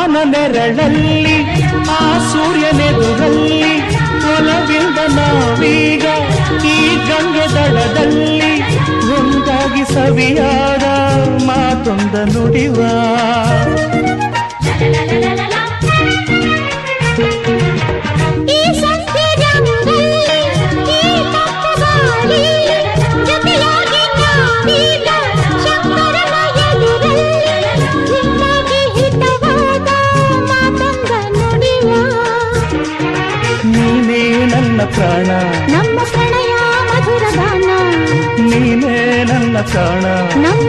ಅವನ ನೆರಳಲ್ಲಿ ಆ ಸೂರ್ಯನೆದುರಲ್ಲಿ ಒಲವಿಂದ ನಾವೀಗ ಈ ಗಂಗೆ ದಡದಲ್ಲಿ ಒಂದಾಗಿ ಸವಿಯಾದ ಮಾತೊಂದ ನುಡಿವ ನೀನೇ ನನ್ನ ಪ್ರಾಣ ನಮ್ಮ ಪ್ರಣಯ ಮಧುರ ಗಾನ ನೀನೇ ನನ್ನ ಪ್ರಾಣ ನಮ್ಮ